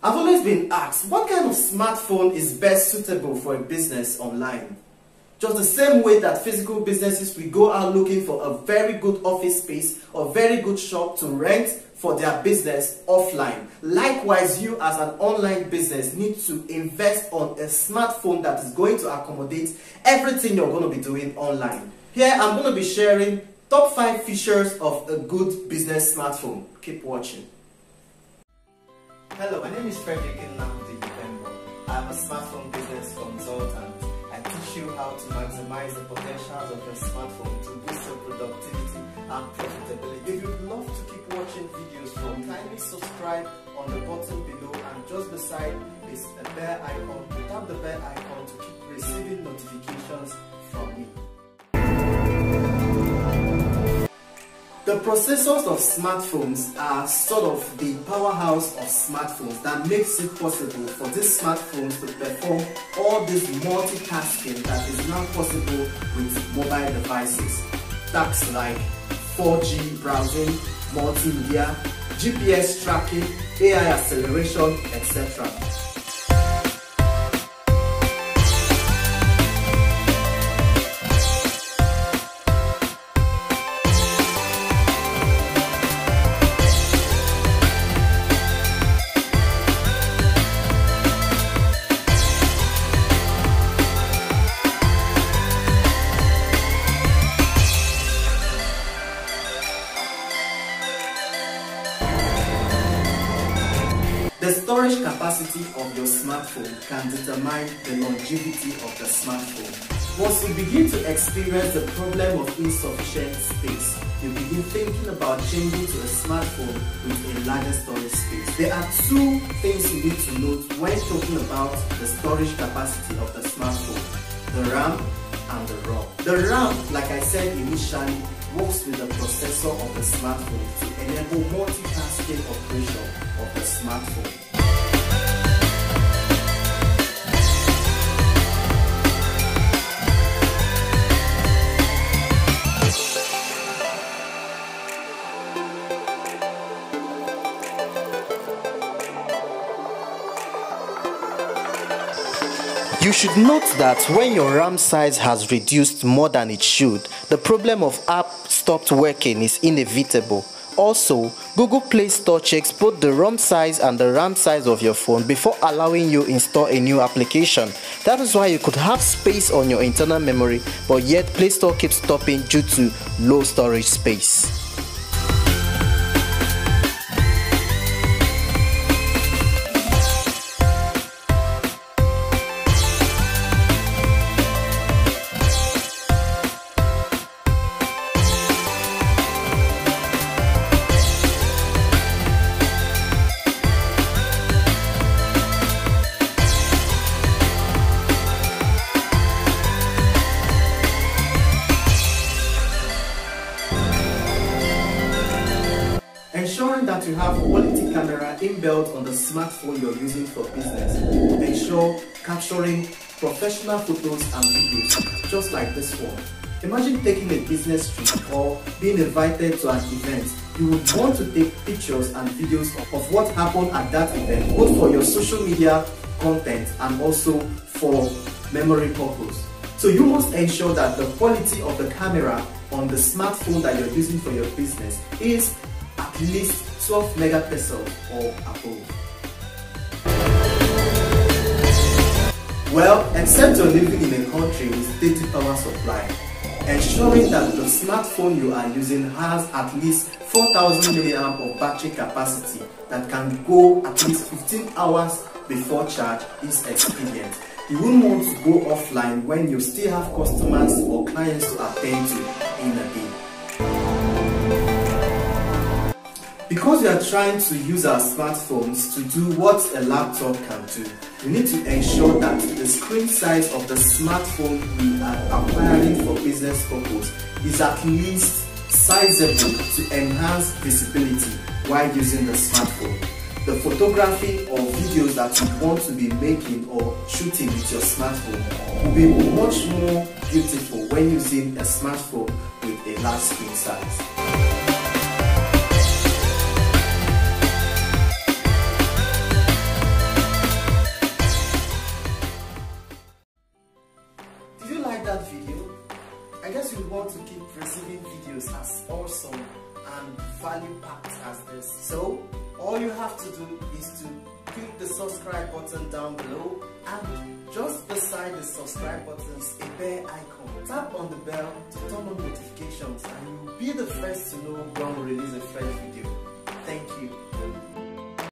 I've always been asked, what kind of smartphone is best suitable for a business online? Just the same way that physical businesses will go out looking for a very good office space or very good shop to rent for their business offline. Likewise, you as an online business need to invest on a smartphone that is going to accommodate everything you're going to be doing online. Here, I'm going to be sharing top 5 features of a good business smartphone. Keep watching. Hello, my name is Frederick Nnamdi Ibembo. I'm a smartphone business consultant. I teach you how to maximize the potentials of your smartphone to boost your productivity and profitability. If you'd love to keep watching videos from, kindly subscribe on the button below, and just beside is a bell icon. Tap the bell icon to keep receiving notifications from me. The processors of smartphones are sort of the powerhouse of smartphones that makes it possible for these smartphones to perform all this multitasking that is now possible with mobile devices. Tasks like 4G browsing, multimedia, GPS tracking, AI acceleration, etc. The storage capacity of your smartphone can determine the longevity of the smartphone. Once you begin to experience the problem of insufficient space, you begin thinking about changing to a smartphone with a larger storage space. There are 2 things you need to note when talking about the storage capacity of the smartphone: the RAM and the ROM. The RAM, like I said initially, works with the processor of the smartphone to enable multitasking operation of the smartphone. You should note that when your RAM size has reduced more than it should, the problem of app stopped working is inevitable. Also, Google Play Store checks both the ROM size and the RAM size of your phone before allowing you install a new application. That is why you could have space on your internal memory, but yet Play Store keeps stopping due to low storage space. Ensuring that you have quality camera inbuilt on the smartphone you're using for business. Ensure capturing professional photos and videos, just like this one. Imagine taking a business trip or being invited to an event. You would want to take pictures and videos of what happened at that event, both for your social media content and also for memory purpose. So you must ensure that the quality of the camera on the smartphone that you're using for your business is at least 12 megapixels or above. Well, except you're living in a country with steady power supply, ensuring that the smartphone you are using has at least 4000 mAh of battery capacity that can go at least 15 hours before charge is expedient. You wouldn't want to go offline when you still have customers or clients to attend to in a day. Because we are trying to use our smartphones to do what a laptop can do, we need to ensure that the screen size of the smartphone we are acquiring for business purpose is at least sizable to enhance visibility while using the smartphone. The photography or videos that you want to be making or shooting with your smartphone will be much more beautiful when using a smartphone with a large screen size. guess you want to keep receiving videos as awesome and value-packed as this. So, all you have to do is to click the subscribe button down below, and just beside the subscribe button is a bell icon. Tap on the bell to turn on notifications and you'll be the first to know when we release a fresh video. Thank you.